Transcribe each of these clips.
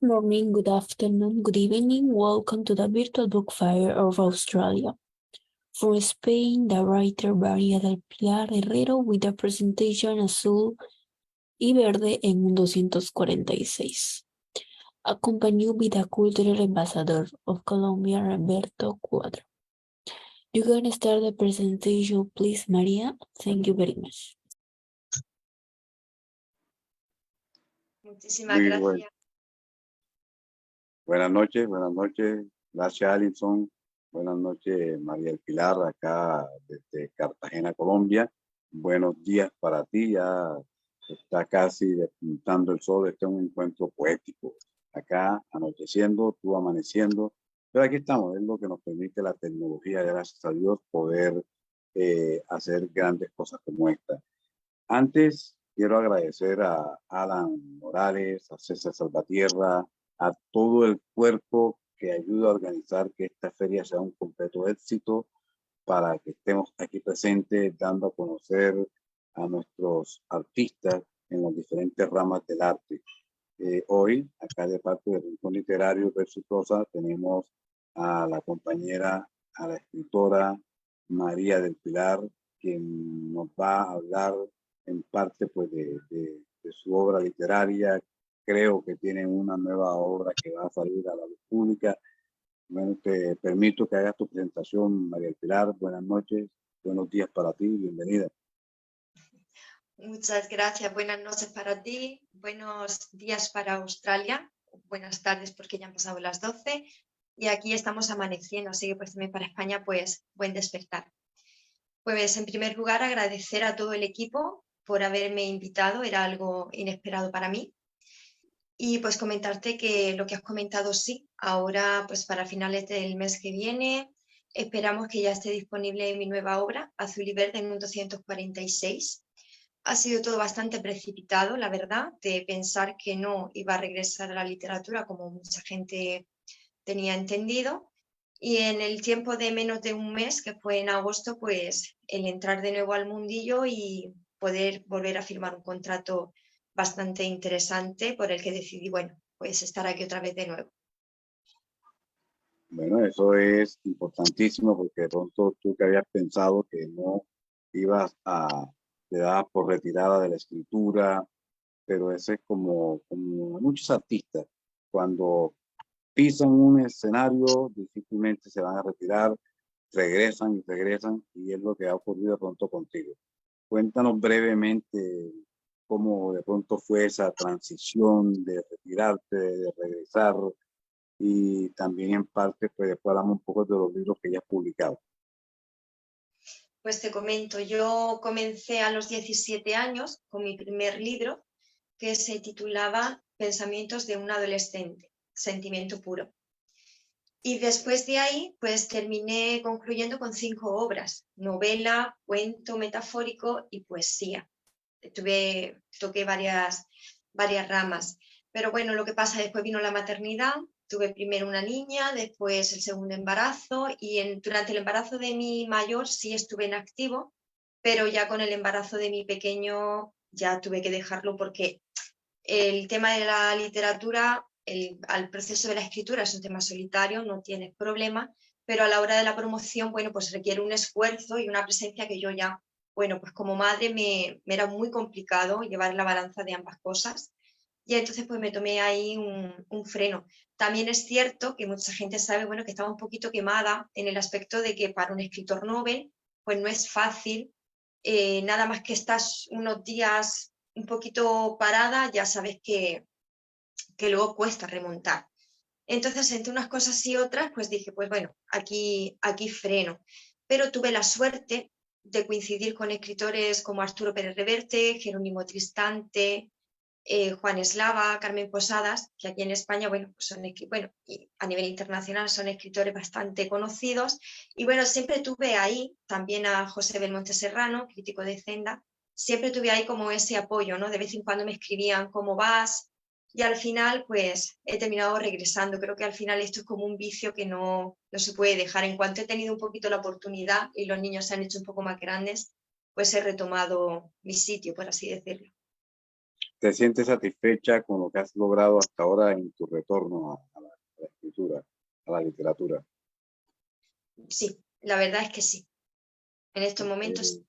morning, good afternoon, good evening. Welcome to the Virtual Book Fair of Australia. From Spain, the writer María del Pilar Herrero with the presentation Azul y Verde en 246. Accompanied by the Cultural Ambassador of Colombia, Roberto Cuadro. You can start the presentation, please, María. Thank you very much. Muchísimas gracias. Buenas noches. Gracias, Alison. Buenas noches, María del Pilar, acá desde Cartagena, Colombia. Buenos días para ti. Ya está casi despuntando el sol. Este es un encuentro poético. Acá anocheciendo, tú amaneciendo. Pero aquí estamos. Es lo que nos permite la tecnología, gracias a Dios, poder hacer grandes cosas como esta. Antes, quiero agradecer a Alan Morales, a César Salvatierra, a todo el cuerpo que ayuda a organizar que esta feria sea un completo éxito para que estemos aquí presentes dando a conocer a nuestros artistas en las diferentes ramas del arte. Hoy, acá de parte del Rincón Literario Verso y Prosa, tenemos a la compañera, a la escritora María del Pilar, quien nos va a hablar en parte pues de su obra literaria. Creo que tiene una nueva obra que va a salir a la luz pública. Bueno, te permito que hagas tu presentación, María del Pilar. Buenas noches, buenos días para ti, bienvenida. Muchas gracias, buenas noches para ti, buenos días para Australia, buenas tardes porque ya han pasado las 12 y aquí estamos amaneciendo, así que pues también para España pues buen despertar. Pues en primer lugar agradecer a todo el equipo por haberme invitado, era algo inesperado para mí. Y pues comentarte que lo que has comentado sí, ahora pues para finales del mes que viene esperamos que ya esté disponible mi nueva obra, Azul y Verde en 246. Ha sido todo bastante precipitado, la verdad, de pensar que no iba a regresar a la literatura como mucha gente tenía entendido. Y en el tiempo de menos de un mes, que fue en agosto, pues el entrar de nuevo al mundillo y poder volver a firmar un contrato bastante interesante por el que decidí, bueno, pues estar aquí otra vez de nuevo. Bueno, eso es importantísimo porque de pronto tú que habías pensado que no ibas a te dabas por retirada de la escritura, pero ese es como muchos artistas, cuando pisan un escenario, difícilmente se van a retirar, regresan, y es lo que ha ocurrido de pronto contigo. Cuéntanos brevemente cómo de pronto fue esa transición de retirarte, de regresar, y también en parte pues después hablamos un poco de los libros que ya has publicado. Pues te comento, yo comencé a los 17 años con mi primer libro que se titulaba Pensamientos de un adolescente, sentimiento puro. Y después de ahí, pues terminé concluyendo con 5 obras, novela, cuento metafórico y poesía. Toqué varias ramas. Pero bueno, lo que pasa, después vino la maternidad, tuve primero una niña, después el segundo embarazo y durante el embarazo de mi mayor sí estuve en activo, pero ya con el embarazo de mi pequeño ya tuve que dejarlo porque el tema de la literatura, al proceso de la escritura es un tema solitario, no tienes problema, pero a la hora de la promoción, bueno, pues requiere un esfuerzo y una presencia que yo ya, bueno, pues como madre me era muy complicado llevar la balanza de ambas cosas. Y entonces pues me tomé ahí un freno. También es cierto que mucha gente sabe, bueno, que estaba un poquito quemada en el aspecto de que para un escritor novel, pues no es fácil, nada más que estás unos días un poquito parada, ya sabes que luego cuesta remontar. Entonces, entre unas cosas y otras, pues dije, pues bueno, aquí freno. Pero tuve la suerte de coincidir con escritores como Arturo Pérez Reverte, Jerónimo Tristante, Juan Eslava, Carmen Posadas, que aquí en España, bueno, pues y a nivel internacional son escritores bastante conocidos. Y bueno, siempre tuve ahí también a José Belmonte Serrano, crítico de Zenda, siempre tuve ahí como ese apoyo, ¿no? De vez en cuando me escribían cómo vas y al final pues he terminado regresando. Creo que al final esto es como un vicio que no se puede dejar. En cuanto he tenido un poquito la oportunidad y los niños se han hecho un poco más grandes, pues he retomado mi sitio, por así decirlo. ¿Te sientes satisfecha con lo que has logrado hasta ahora en tu retorno a la escritura, a la literatura? Sí, la verdad es que sí. En estos momentos,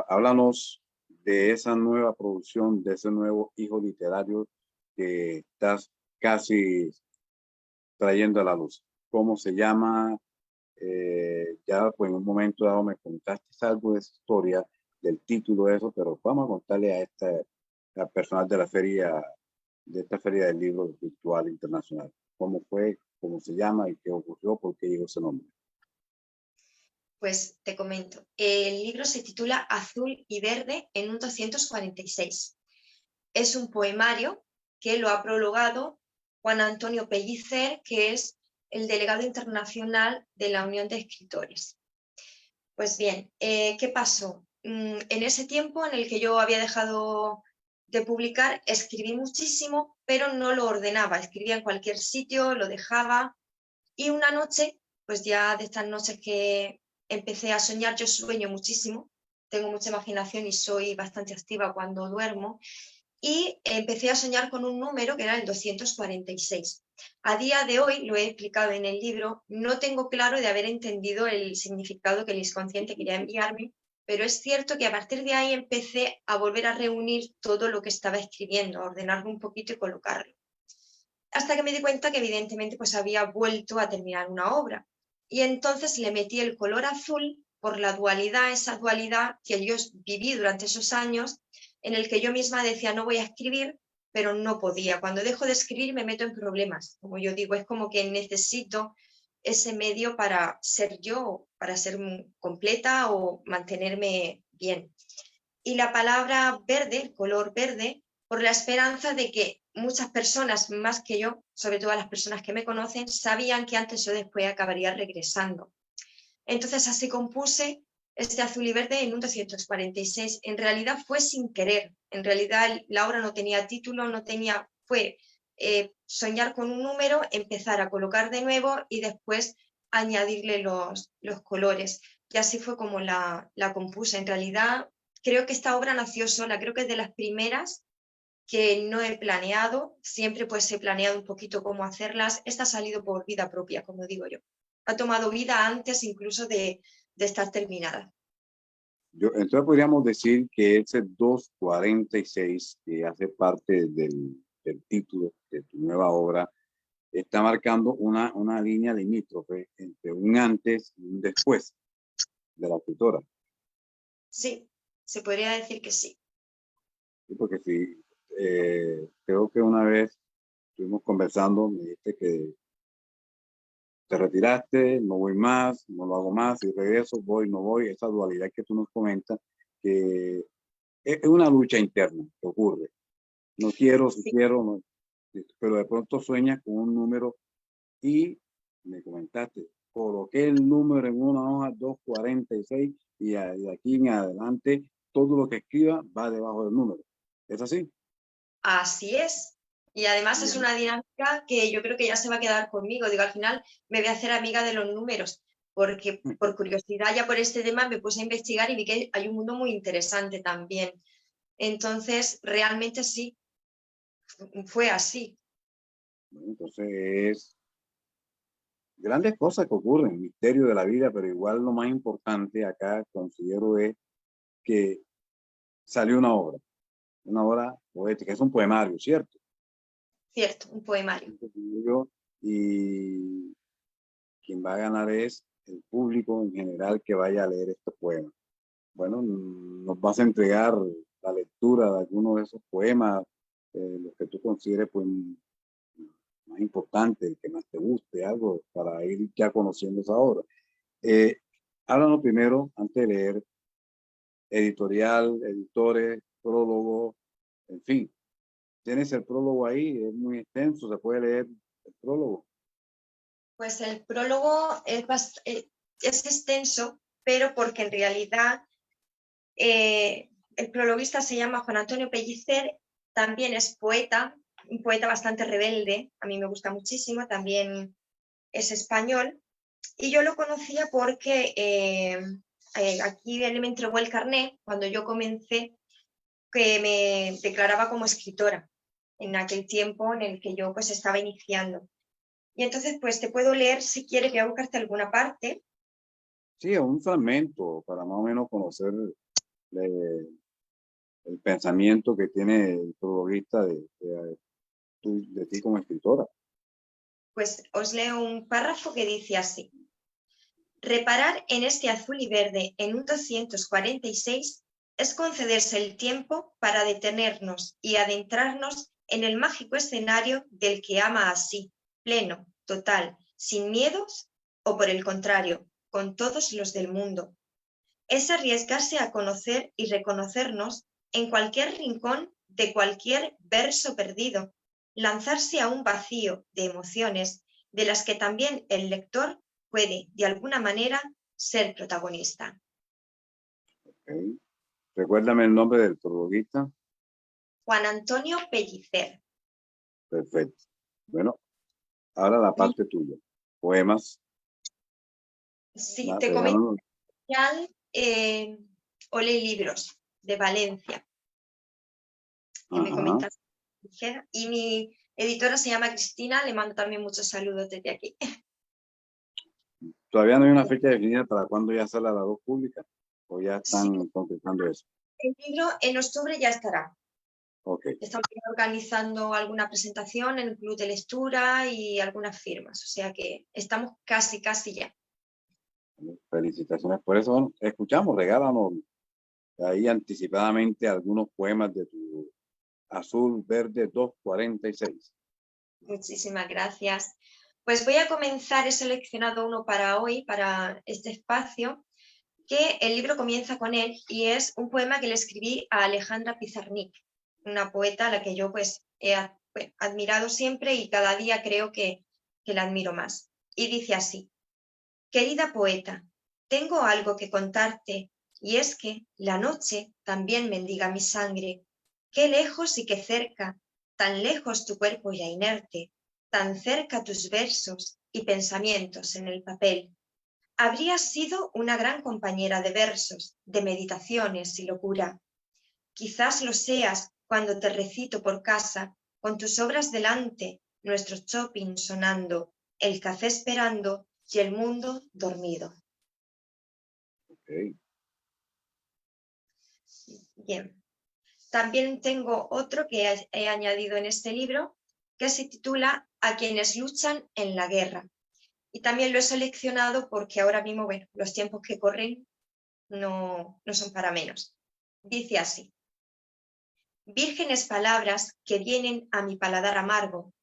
Háblanos de esa nueva producción, de ese nuevo hijo literario que estás casi trayendo a la luz. ¿Cómo se llama? Ya pues en un momento dado me contaste algo de esa historia, del título de eso, pero vamos a contarle a al personal de la feria, de esta feria del libro virtual internacional. ¿Cómo fue? ¿Cómo se llama? ¿Y qué ocurrió? ¿Por qué llegó ese nombre? pues te comento. El libro se titula Azul y Verde en un 246. Es un poemario que lo ha prologado Juan Antonio Pellicer, que es el delegado internacional de la Unión de Escritores. Pues bien, ¿qué pasó? En ese tiempo en el que yo había dejado de publicar, escribí muchísimo, pero no lo ordenaba. Escribía en cualquier sitio, lo dejaba. Y una noche, pues ya de estas noches que empecé a soñar, yo sueño muchísimo, tengo mucha imaginación y soy bastante activa cuando duermo, y empecé a soñar con un número que era el 246. A día de hoy, lo he explicado en el libro, no tengo claro de haber entendido el significado que el inconsciente quería enviarme, pero es cierto que a partir de ahí empecé a volver a reunir todo lo que estaba escribiendo, a ordenarlo un poquito y colocarlo. Hasta que me di cuenta que evidentemente pues había vuelto a terminar una obra. Y entonces le metí el color azul por la dualidad, esa dualidad que yo viví durante esos años, en el que yo misma decía no voy a escribir, pero no podía. Cuando dejo de escribir me meto en problemas. Como yo digo, es como que necesito ese medio para ser yo, para ser completa o mantenerme bien. Y la palabra verde, el color verde, por la esperanza de que muchas personas más que yo, sobre todo las personas que me conocen, sabían que antes o después acabaría regresando. Entonces así compuse este azul y verde en un 246. En realidad fue sin querer. En realidad la obra no tenía título, no tenía, fue soñar con un número, empezar a colocar de nuevo y después añadirle los colores. Y así fue como la compuse. En realidad creo que esta obra nació sola, creo que es de las primeras que no he planeado, siempre pues he planeado un poquito cómo hacerlas. Esta ha salido por vida propia, como digo yo. Ha tomado vida antes incluso de estar terminada. Entonces podríamos decir que ese 246, que hace parte del título de tu nueva obra, está marcando una línea limítrofe entre un antes y un después de la escritora. Sí, se podría decir que sí. Sí, porque sí, creo que una vez estuvimos conversando, me dijiste que te retiraste, no voy más, no lo hago más, y regreso, voy, no voy, esa dualidad que tú nos comentas, que es una lucha interna que ocurre. No quiero, si Sí. quiero, no, pero de pronto sueñas con un número y me comentaste, coloqué el número en una hoja 246 y de aquí en adelante todo lo que escriba va debajo del número. ¿Es así? Así es. Y además es Bien. una dinámica que yo creo que ya se va a quedar conmigo. Digo, al final me voy a hacer amiga de los números, porque por curiosidad ya por este tema me puse a investigar y vi que hay un mundo muy interesante también. Entonces, realmente sí, fue así. Bueno, entonces es grandes cosas que ocurren, misterio de la vida, pero igual lo más importante acá considero es que salió una obra poética, es un poemario, ¿cierto? Cierto, un poemario. Y quien va a ganar es el público en general que vaya a leer este poema. Bueno, nos vas a entregar la lectura de alguno de esos poemas, los que tú consideres pues, más importante, el que más te guste, algo para ir ya conociendo esa obra. Eh, Háblanos primero, antes de leer, editorial, editores, prólogo, en fin. Tienes el prólogo ahí, es muy extenso, se puede leer el prólogo. Pues el prólogo es extenso, pero porque en realidad el prologuista se llama Juan Antonio Pellicer, también es poeta, un poeta bastante rebelde, a mí me gusta muchísimo, también es español, y yo lo conocía porque aquí él me entregó el carnet cuando yo comencé que me declaraba como escritora en aquel tiempo en el que yo pues estaba iniciando. Y entonces pues te puedo leer, si quieres, voy a buscarte alguna parte. Sí, un fragmento para más o menos conocer el pensamiento que tiene el prologuista de ti como escritora. Pues os leo un párrafo que dice así. Reparar en este azul y verde en un 246 es concederse el tiempo para detenernos y adentrarnos en el mágico escenario del que ama así, pleno, total, sin miedos o por el contrario, con todos los del mundo. Es arriesgarse a conocer y reconocernos en cualquier rincón de cualquier verso perdido, lanzarse a un vacío de emociones de las que también el lector puede, de alguna manera, ser protagonista. Okay. Recuérdame el nombre del prologuista. Juan Antonio Pellicer. Perfecto. Bueno, ahora la parte tuya. Poemas. Sí, te comento. Ole Libros, de Valencia. Que me comentas. Y mi editora se llama Cristina, le mando también muchos saludos desde aquí. ¿Todavía no hay una fecha definida para cuándo ya sale a la luz pública? ¿O ya están concretando eso? El libro en octubre ya estará. Okay. Estamos organizando alguna presentación en el club de lectura y algunas firmas, o sea que estamos casi ya. Felicitaciones por eso. Bueno, escuchamos, regálanos ahí anticipadamente algunos poemas de tu Azul Verde 246. Muchísimas gracias. Pues voy a comenzar, he seleccionado uno para hoy, para este espacio, que el libro comienza con él y es un poema que le escribí a Alejandra Pizarnik, una poeta a la que yo pues he admirado siempre y cada día creo que la admiro más. Y dice así: querida poeta, tengo algo que contarte, y es que la noche también mendiga mi sangre. Qué lejos y qué cerca, tan lejos tu cuerpo ya inerte, tan cerca tus versos y pensamientos en el papel. Habrías sido una gran compañera de versos, de meditaciones y locura. Quizás lo seas cuando te recito por casa, con tus obras delante, nuestro shopping sonando, el café esperando y el mundo dormido. Okay. Bien. También tengo otro que he añadido en este libro que se titula A quienes luchan en la guerra. Y también lo he seleccionado porque ahora mismo, bueno, los tiempos que corren no son para menos. Dice así: vírgenes palabras que vienen a mi paladar amargo,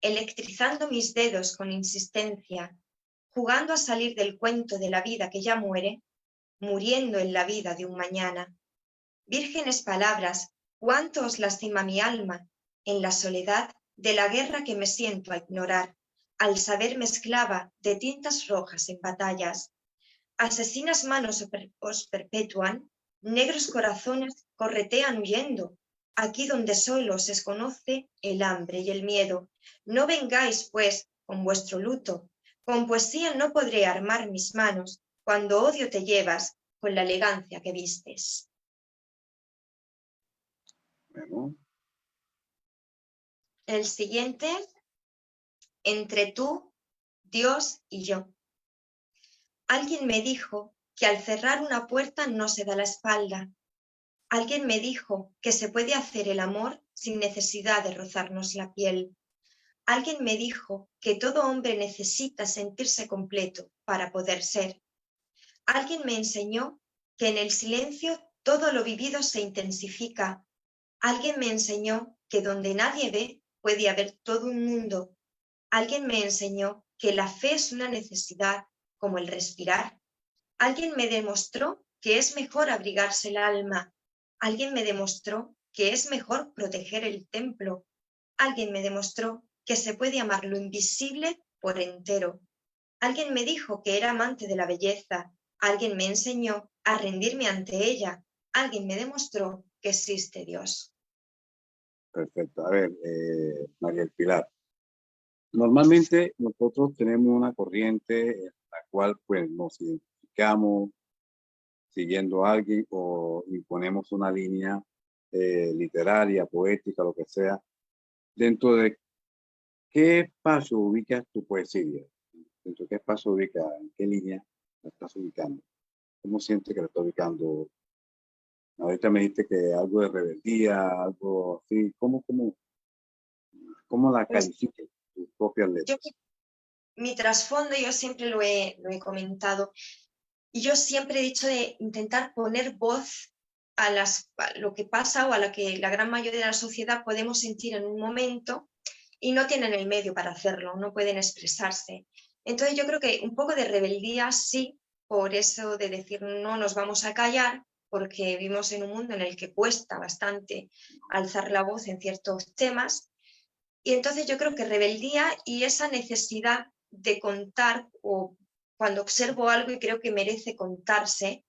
electrizando mis dedos con insistencia, jugando a salir del cuento de la vida que ya muere, muriendo en la vida de un mañana. Vírgenes palabras, cuánto os lastima mi alma en la soledad de la guerra que me siento a ignorar, al saberme esclava de tintas rojas en batallas. Asesinas manos os perpetúan, negros corazones corretean huyendo, aquí donde solo se conoce el hambre y el miedo. No vengáis, pues, con vuestro luto, con poesía no podré armar mis manos, cuando odio te llevas con la elegancia que vistes. Bueno. El siguiente, entre tú, Dios y yo. Alguien me dijo que al cerrar una puerta no se da la espalda. Alguien me dijo que se puede hacer el amor sin necesidad de rozarnos la piel. Alguien me dijo que todo hombre necesita sentirse completo para poder ser. Alguien me enseñó que en el silencio todo lo vivido se intensifica. Alguien me enseñó que donde nadie ve puede haber todo un mundo. Alguien me enseñó que la fe es una necesidad como el respirar. Alguien me demostró que es mejor abrigarse el alma. Alguien me demostró que es mejor proteger el templo. Alguien me demostró que se puede amar lo invisible por entero. Alguien me dijo que era amante de la belleza. Alguien me enseñó a rendirme ante ella. Alguien me demostró que existe Dios. Perfecto. A ver, María del Pilar. Normalmente nosotros tenemos una corriente en la cual pues nos identificamos siguiendo a alguien o imponemos una línea literaria, poética, lo que sea, dentro de qué espacio ubicas tu poesía, dentro de qué espacio ubicas, en qué línea la estás ubicando, cómo sientes que la estás ubicando. Ahorita me dijiste que algo de rebeldía, algo así, ¿cómo la Pues calificas tus propias yo, letras? mi trasfondo, yo siempre lo he comentado, y yo siempre he dicho de intentar poner voz a lo que pasa o a lo que la gran mayoría de la sociedad podemos sentir en un momento y no tienen el medio para hacerlo, no pueden expresarse. Entonces yo creo que un poco de rebeldía sí, por eso de decir no nos vamos a callar, porque vivimos en un mundo en el que cuesta bastante alzar la voz en ciertos temas. Y entonces yo creo que rebeldía y esa necesidad de contar, o cuando observo algo y creo que merece contarse,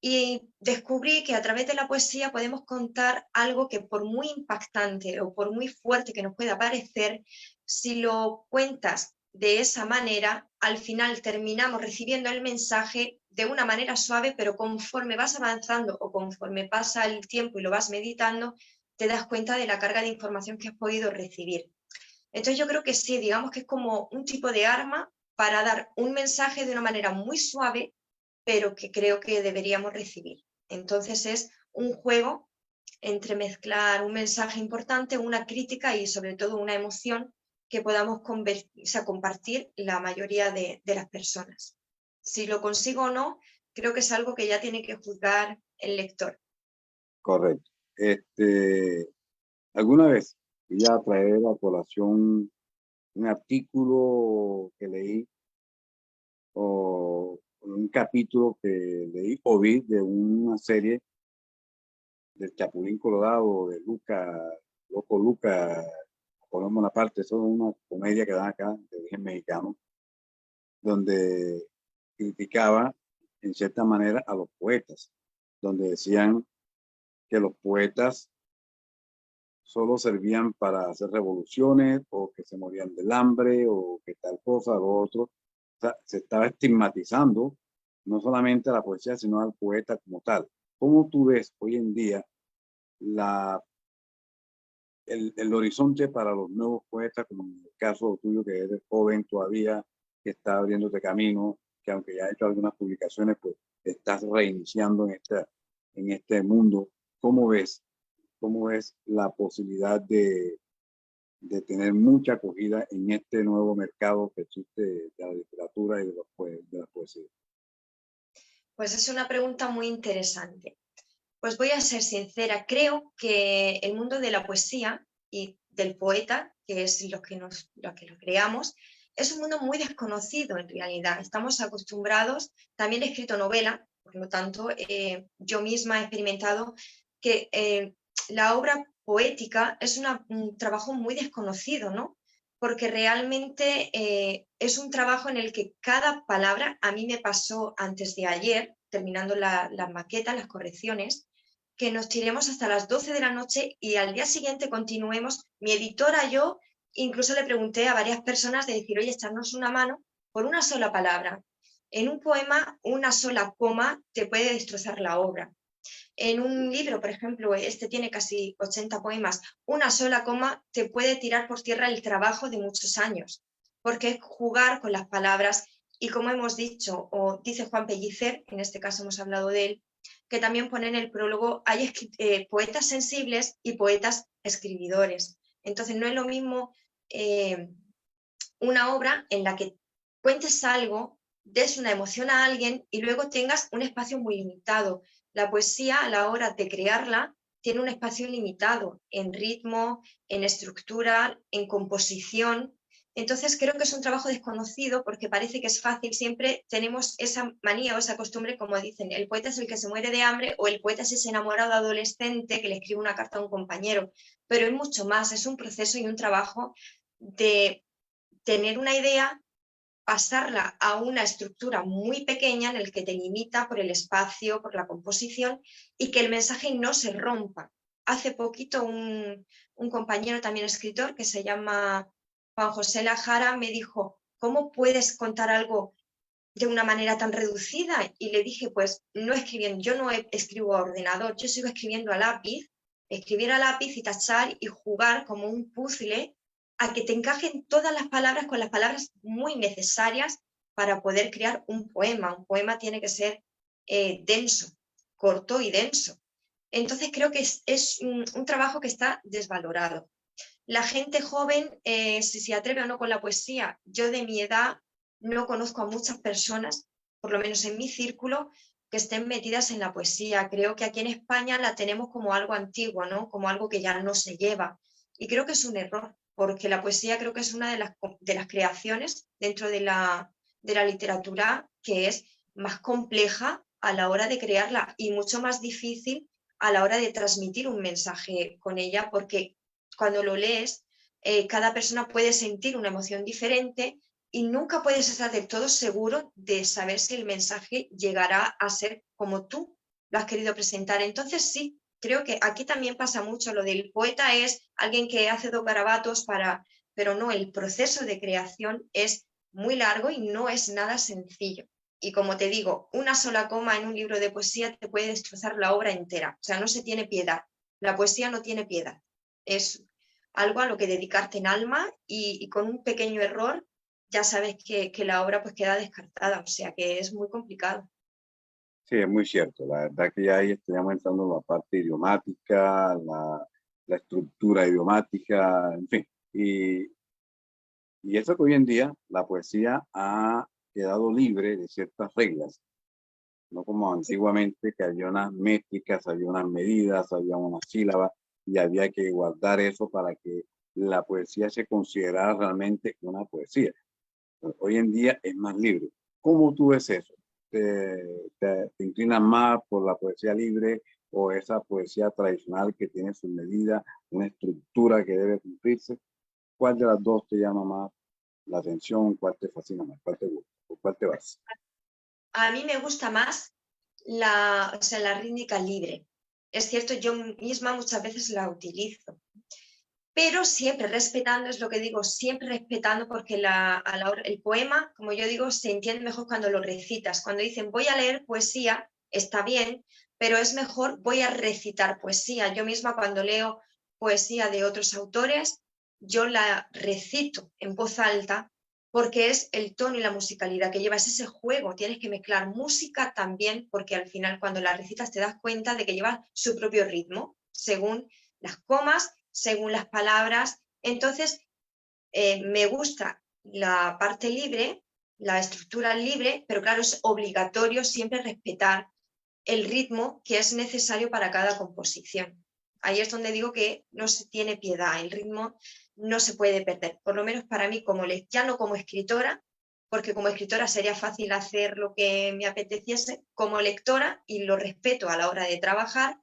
y descubrí que a través de la poesía podemos contar algo que por muy impactante o por muy fuerte que nos pueda parecer, si lo cuentas de esa manera, al final terminamos recibiendo el mensaje de una manera suave, pero conforme vas avanzando o conforme pasa el tiempo y lo vas meditando, te das cuenta de la carga de información que has podido recibir. Entonces yo creo que sí, digamos que es como un tipo de arma para dar un mensaje de una manera muy suave, pero que creo que deberíamos recibir. Entonces es un juego entre mezclar un mensaje importante, una crítica y sobre todo una emoción que podamos compartir la mayoría de las personas. Si lo consigo o no, creo que es algo que ya tiene que juzgar el lector. Correcto. ¿Alguna vez voy a traer a colación un artículo que leí o un capítulo que leí o vi de una serie del Chapulín Colorado, de Loco Luca, Colón Bonaparte? Eso es una comedia que dan acá, de origen mexicano, donde criticaba en cierta manera a los poetas, donde decían que los poetas solo servían para hacer revoluciones o que se morían del hambre o que tal cosa, lo otro. O sea, se estaba estigmatizando no solamente a la poesía, sino al poeta como tal. ¿Cómo tú ves hoy en día el horizonte para los nuevos poetas, como en el caso tuyo, que eres joven todavía, que está abriéndote camino, que aunque ya has hecho algunas publicaciones, pues estás reiniciando en este mundo? ¿Cómo ves? ¿Cómo ves la posibilidad de tener mucha acogida en este nuevo mercado que existe de la literatura y de la poesía? Pues es una pregunta muy interesante. Pues voy a ser sincera, creo que el mundo de la poesía y del poeta, que es lo que lo creamos, es un mundo muy desconocido en realidad. Estamos acostumbrados, también he escrito novela, por lo tanto, yo misma he experimentado que la obra poética es un trabajo muy desconocido, ¿no? Porque realmente es un trabajo en el que cada palabra, a mí me pasó antes de ayer, terminando las maquetas, las correcciones, que nos tiremos hasta las 12 de la noche y al día siguiente continuemos. Mi editora, yo, incluso le pregunté a varias personas de decir, oye, echarnos una mano por una sola palabra. En un poema, una sola coma te puede destrozar la obra. En un libro, por ejemplo, este tiene casi 80 poemas, una sola coma te puede tirar por tierra el trabajo de muchos años, porque es jugar con las palabras y como hemos dicho, o dice Juan Pellicer, en este caso hemos hablado de él, que también pone en el prólogo, hay poetas sensibles y poetas escribidores. Entonces no es lo mismo una obra en la que cuentes algo, des una emoción a alguien y luego tengas un espacio muy limitado. La poesía, a la hora de crearla, tiene un espacio limitado en ritmo, en estructura, en composición. Entonces creo que es un trabajo desconocido porque parece que es fácil. Siempre tenemos esa manía o esa costumbre, como dicen, el poeta es el que se muere de hambre o el poeta es ese enamorado adolescente que le escribe una carta a un compañero. Pero es mucho más, es un proceso y un trabajo de tener una idea, pasarla a una estructura muy pequeña en el que te limita por el espacio, por la composición y que el mensaje no se rompa. Hace poquito un compañero también escritor que se llama Juan José Lajara me dijo, ¿cómo puedes contar algo de una manera tan reducida? Y le dije, pues no escribiendo, yo no escribo a ordenador, yo sigo escribiendo a lápiz escribir a lápiz y tachar y jugar como un puzzle a que te encajen todas las palabras con las palabras muy necesarias para poder crear un poema. Un poema tiene que ser denso, corto y denso. Entonces creo que es un trabajo que está desvalorado. La gente joven, si se atreve o no con la poesía, yo de mi edad no conozco a muchas personas, por lo menos en mi círculo, que estén metidas en la poesía. Creo que aquí en España la tenemos como algo antiguo, ¿no? Como algo que ya no se lleva. Y creo que es un error, porque la poesía creo que es una de las creaciones dentro de la literatura que es más compleja a la hora de crearla y mucho más difícil a la hora de transmitir un mensaje con ella, porque cuando lo lees, cada persona puede sentir una emoción diferente y nunca puedes estar del todo seguro de saber si el mensaje llegará a ser como tú lo has querido presentar. Entonces sí, creo que aquí también pasa mucho lo del poeta es alguien que hace 2 garabatos pero no, el proceso de creación es muy largo y no es nada sencillo. Y como te digo, una sola coma en un libro de poesía te puede destrozar la obra entera. O sea, no se tiene piedad. La poesía no tiene piedad. Es algo a lo que dedicarte en alma y con un pequeño error ya sabes que la obra pues queda descartada. O sea, que es muy complicado. Sí, es muy cierto. La verdad que ya ahí estamos entrando en la parte idiomática, la estructura idiomática, en fin. Y eso que hoy en día la poesía ha quedado libre de ciertas reglas, no como antiguamente que había unas métricas, había unas medidas, había unas sílabas y había que guardar eso para que la poesía se considerara realmente una poesía. Hoy en día es más libre. ¿Cómo tú ves eso? ¿Te inclinas más por la poesía libre o esa poesía tradicional que tiene su medida, una estructura que debe cumplirse? ¿Cuál de las dos te llama más la atención? ¿Cuál te fascina más? ¿Cuál te gusta? ¿Por cuál te vas? A mí me gusta más o sea, la rítmica libre. Es cierto, yo misma muchas veces la utilizo, pero siempre respetando, es lo que digo, siempre respetando porque el poema, como yo digo, se entiende mejor cuando lo recitas. Cuando dicen voy a leer poesía, está bien, pero es mejor voy a recitar poesía. Yo misma cuando leo poesía de otros autores, yo la recito en voz alta porque es el tono y la musicalidad que llevas, ese juego. Tienes que mezclar música también porque al final cuando la recitas te das cuenta de que lleva su propio ritmo según las comas, según las palabras. Entonces, me gusta la parte libre, la estructura libre, pero claro, es obligatorio siempre respetar el ritmo que es necesario para cada composición. Ahí es donde digo que no se tiene piedad, el ritmo no se puede perder, por lo menos para mí, ya no como escritora, porque como escritora sería fácil hacer lo que me apeteciese, como lectora, y lo respeto a la hora de trabajar,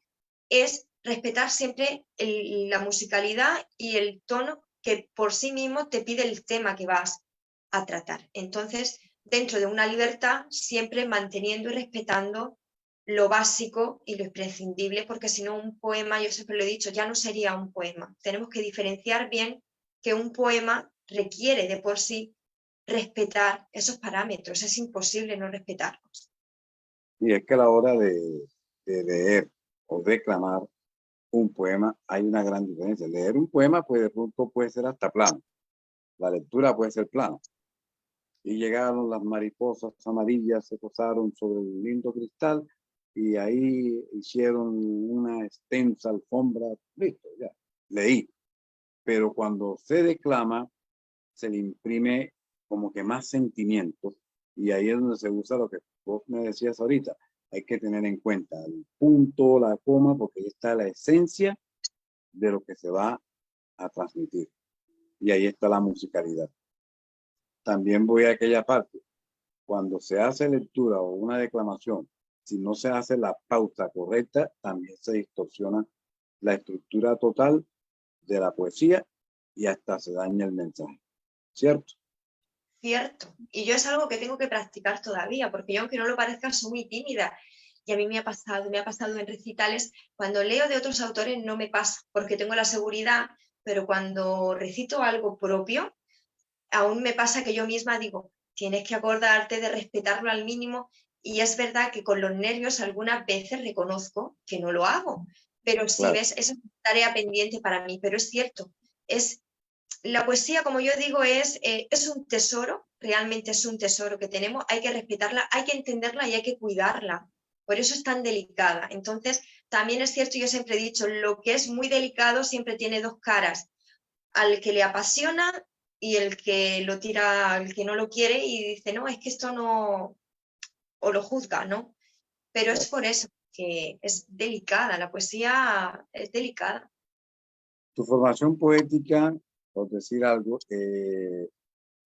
es respetar siempre la musicalidad y el tono que por sí mismo te pide el tema que vas a tratar. Entonces, dentro de una libertad, siempre manteniendo y respetando lo básico y lo imprescindible, porque si no un poema, yo siempre lo he dicho, ya no sería un poema. Tenemos que diferenciar bien que un poema requiere de por sí respetar esos parámetros, es imposible no respetarlos. Y es que a la hora de leer o declamar un poema hay una gran diferencia. Leer un poema pues de pronto puede ser hasta plano. La lectura puede ser plana. Y llegaron las mariposas amarillas, se posaron sobre el lindo cristal y ahí hicieron una extensa alfombra. Listo, ya, leí. Pero cuando se declama, se le imprime como que más sentimiento y ahí es donde se usa lo que vos me decías ahorita. Hay que tener en cuenta el punto, la coma, porque ahí está la esencia de lo que se va a transmitir. Y ahí está la musicalidad. También voy a aquella parte. Cuando se hace lectura o una declamación, si no se hace la pauta correcta, también se distorsiona la estructura total de la poesía y hasta se daña el mensaje. ¿Cierto? Cierto. Y yo es algo que tengo que practicar todavía, porque yo, aunque no lo parezca, soy muy tímida. Y a mí me ha pasado en recitales. Cuando leo de otros autores no me pasa, porque tengo la seguridad, pero cuando recito algo propio, aún me pasa que yo misma digo, tienes que acordarte de respetarlo al mínimo. Y es verdad que con los nervios algunas veces reconozco que no lo hago, Pero sí, Claro. ves, esa es una tarea pendiente para mí, pero es cierto, la poesía, como yo digo, es un tesoro, realmente es un tesoro que tenemos, hay que respetarla, hay que entenderla y hay que cuidarla. Por eso es tan delicada. Entonces, también es cierto, yo siempre he dicho, lo que es muy delicado siempre tiene dos caras, al que le apasiona y el que lo tira, el que no lo quiere y dice, no, es que esto no, o lo juzga, ¿no? Pero es por eso que es delicada, la poesía es delicada. Tu formación poética, por decir algo,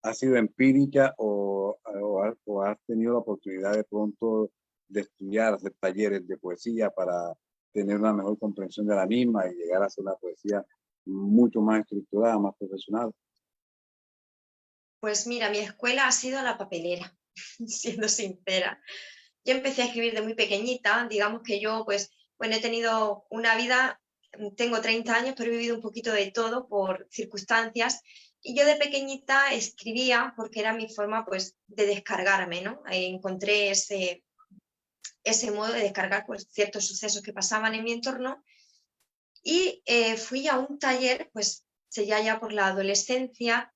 ¿ha sido empírica o has tenido la oportunidad de pronto de estudiar, hacer talleres de poesía para tener una mejor comprensión de la misma y llegar a hacer una poesía mucho más estructurada, más profesional? Pues mira, mi escuela ha sido la papelera, siendo sincera. Yo empecé a escribir de muy pequeñita, digamos que yo, pues, bueno, he tenido una vida, tengo 30 años, pero he vivido un poquito de todo por circunstancias. Y yo de pequeñita escribía porque era mi forma, pues, de descargarme, ¿no? Encontré ese modo de descargar, pues, ciertos sucesos que pasaban en mi entorno. Y fui a un taller, pues, ya por la adolescencia,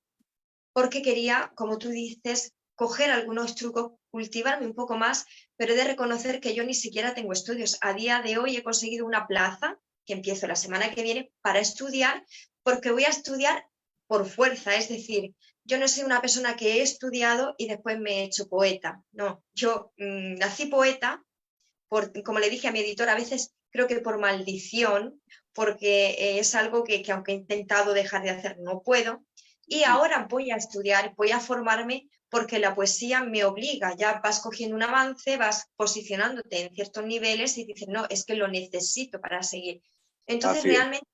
porque quería, como tú dices, coger algunos trucos, cultivarme un poco más, pero he de reconocer que yo ni siquiera tengo estudios. A día de hoy he conseguido una plaza, que empiezo la semana que viene, para estudiar, porque voy a estudiar por fuerza, es decir, yo no soy una persona que he estudiado y después me he hecho poeta, no, yo nací poeta, como le dije a mi editor, a veces creo que por maldición, porque es algo que aunque he intentado dejar de hacer, no puedo. Y ahora voy a estudiar, voy a formarme porque la poesía me obliga, ya vas cogiendo un avance, vas posicionándote en ciertos niveles y dices, no, es que lo necesito para seguir. Entonces, Así es. realmente,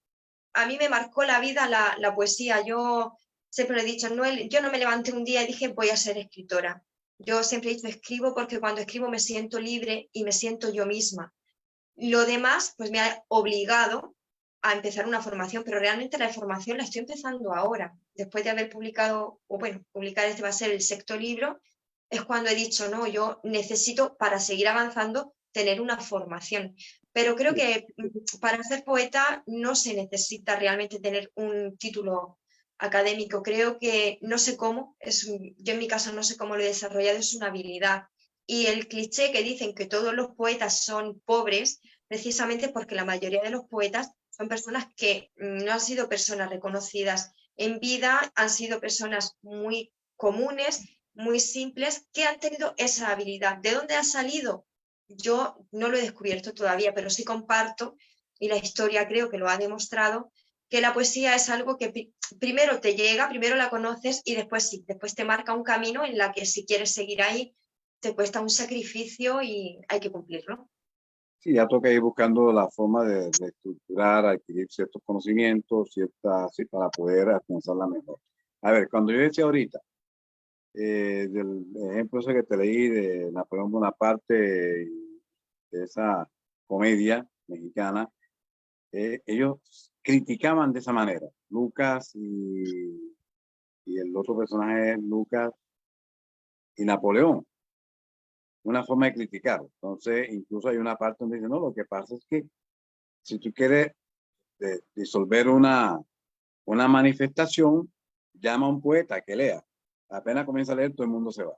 a mí me marcó la vida la poesía. Yo siempre le he dicho, no, yo no me levanté un día y dije, voy a ser escritora. Yo siempre he dicho, escribo porque cuando escribo me siento libre y me siento yo misma. Lo demás, pues me ha obligado a empezar una formación, pero realmente la formación la estoy empezando ahora. Después de haber publicado, o bueno, publicar este va a ser el sexto libro, es cuando he dicho, no, yo necesito para seguir avanzando tener una formación. Pero creo que para ser poeta no se necesita realmente tener un título académico. Creo que no sé cómo, yo en mi caso no sé cómo lo he desarrollado, es una habilidad. Y el cliché que dicen que todos los poetas son pobres, precisamente porque la mayoría de los poetas son personas que no han sido personas reconocidas en vida, han sido personas muy comunes, muy simples, que han tenido esa habilidad. ¿De dónde ha salido? Yo no lo he descubierto todavía, pero sí comparto, y la historia creo que lo ha demostrado, que la poesía es algo que primero te llega, primero la conoces y después sí, después te marca un camino en la que si quieres seguir ahí, te cuesta un sacrificio y hay que cumplirlo. Sí, ya toca ir buscando la forma de estructurar, adquirir ciertos conocimientos, sí, para poder alcanzarla mejor. A ver, cuando yo decía ahorita, del ejemplo ese que te leí de Napoleón Bonaparte y de esa comedia mexicana, ellos criticaban de esa manera. Lucas y el otro personaje es Lucas y Napoleón. Una forma de criticar. Entonces, incluso hay una parte donde dice, no, lo que pasa es que si tú quieres disolver una manifestación, llama a un poeta que lea. Apenas comienza a leer, todo el mundo se va.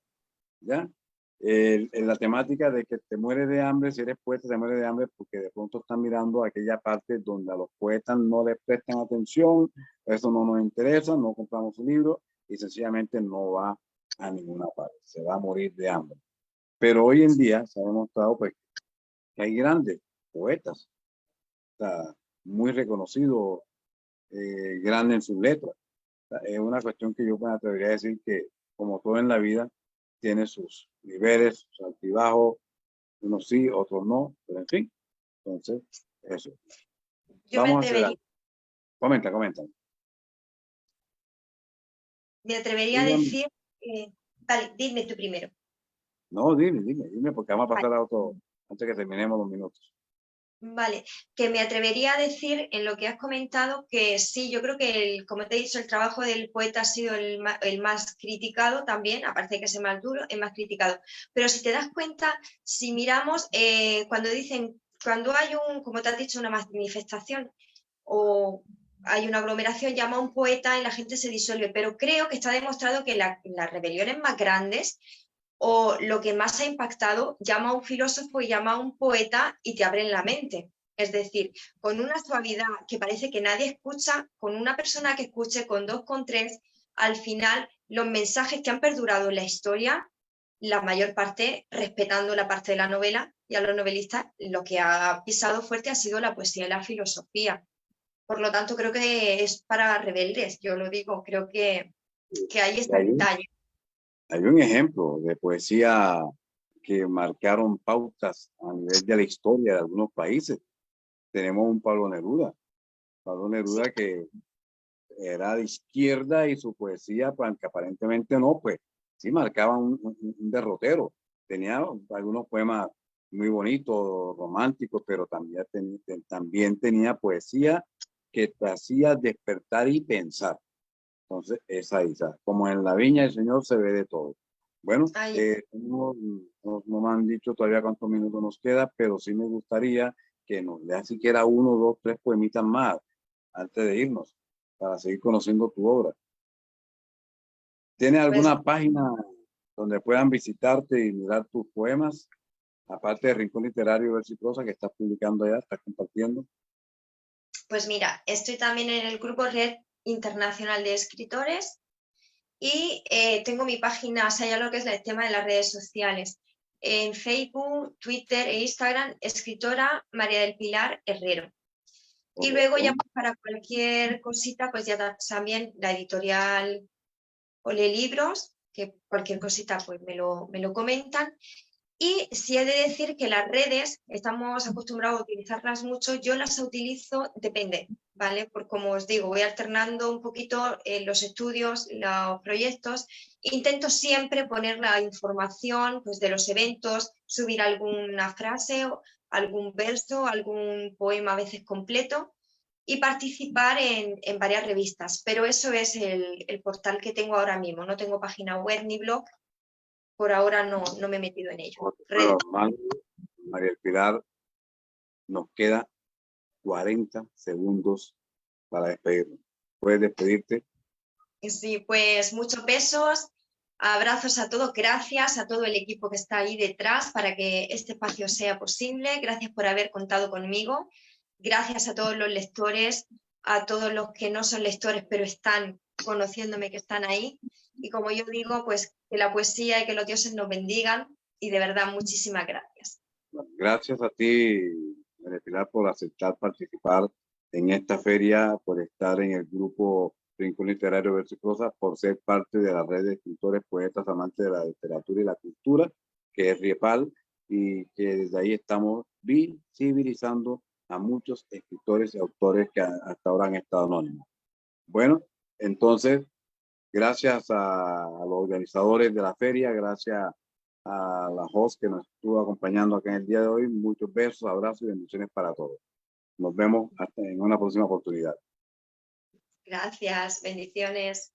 ¿Ya? La temática de que te mueres de hambre, si eres poeta, te mueres de hambre porque de pronto están mirando aquella parte donde a los poetas no les prestan atención, eso no nos interesa, no compramos su libro y sencillamente no va a ninguna parte, se va a morir de hambre. Pero hoy en día se ha demostrado pues, que hay grandes poetas, o sea, muy reconocidos, grandes en sus letras. O sea, es una cuestión que yo me atrevería a decir que, como todo en la vida, tiene sus niveles, sus altibajos, unos sí, otros no, pero en fin, entonces, eso. Yo me Vamos a hacer atrevería, algo. Comenta, comenta. me atrevería a Dígame. decir, dale, dime tú primero. No, dime, porque vamos a Vale. pasar a otro, antes que terminemos los minutos. Vale, que me atrevería a decir en lo que has comentado que sí, yo creo que, como te he dicho, el trabajo del poeta ha sido el más criticado también, aparte de que es el más duro, el más criticado. Pero si te das cuenta, si miramos, cuando dicen cuando hay como te has dicho, una manifestación o hay una aglomeración, llama a un poeta y la gente se disuelve, pero creo que está demostrado que las rebeliones más grandes o lo que más ha impactado, llama a un filósofo y llama a un poeta y te abren la mente. Es decir, con una suavidad que parece que nadie escucha, con una persona que escuche, con dos, con tres, al final los mensajes que han perdurado en la historia, la mayor parte respetando la parte de la novela, y a los novelistas lo que ha pisado fuerte ha sido la poesía y la filosofía. Por lo tanto, creo que es para rebeldes, yo lo digo, creo que ahí está el detalle. Hay un ejemplo de poesía que marcaron pautas a nivel de la historia de algunos países. Tenemos un Pablo Neruda que era de izquierda y su poesía, pues, que aparentemente no, pues sí marcaba un derrotero. Tenía algunos poemas muy bonitos, románticos, pero también tenía poesía que te hacía despertar y pensar. Entonces, esa, como en la viña del Señor se ve de todo. Bueno, no me han dicho todavía cuántos minutos nos queda, pero sí me gustaría que nos leas siquiera 1, 2, 3 poemitas más antes de irnos, para seguir conociendo tu obra. ¿Tienes alguna página donde puedan visitarte y mirar tus poemas? Aparte de Rincón Literario Verso y Prosa que estás publicando allá, estás compartiendo. Pues mira, estoy también en el grupo Red Internacional de Escritores y tengo mi página, o sea, ya lo que es el tema de las redes sociales. En Facebook, Twitter e Instagram, escritora María del Pilar Herrero. Y luego ya para cualquier cosita, pues ya también la editorial Ole Libros, que cualquier cosita pues me lo comentan. Y sí he de decir que las redes, estamos acostumbrados a utilizarlas mucho, yo las utilizo, depende, ¿vale? Porque como os digo, voy alternando un poquito los estudios, los proyectos, intento siempre poner la información pues, de los eventos, subir alguna frase, algún verso, algún poema a veces completo y participar en varias revistas, pero eso es el portal que tengo ahora mismo, no tengo página web ni blog. Por ahora no me he metido en ello. Bueno, María del Pilar, nos queda 40 segundos para despedirnos. ¿Puedes despedirte? Sí, pues muchos besos, abrazos a todos, gracias a todo el equipo que está ahí detrás para que este espacio sea posible. Gracias por haber contado conmigo. Gracias a todos los lectores, a todos los que no son lectores pero están conociéndome, que están ahí. Y como yo digo, pues que la poesía y que los dioses nos bendigan y de verdad muchísimas gracias. Gracias a ti, María Pilar, por aceptar participar en esta feria, por estar en el grupo Rincón Literario Verso y Prosa, por ser parte de la red de escritores, poetas, amantes de la literatura y la cultura, que es RIEPAL, y que desde ahí estamos visibilizando a muchos escritores y autores que hasta ahora han estado anónimos. Bueno, entonces, gracias a los organizadores de la feria, gracias a la host que nos estuvo acompañando acá en el día de hoy. Muchos besos, abrazos y bendiciones para todos. Nos vemos hasta en una próxima oportunidad. Gracias, bendiciones.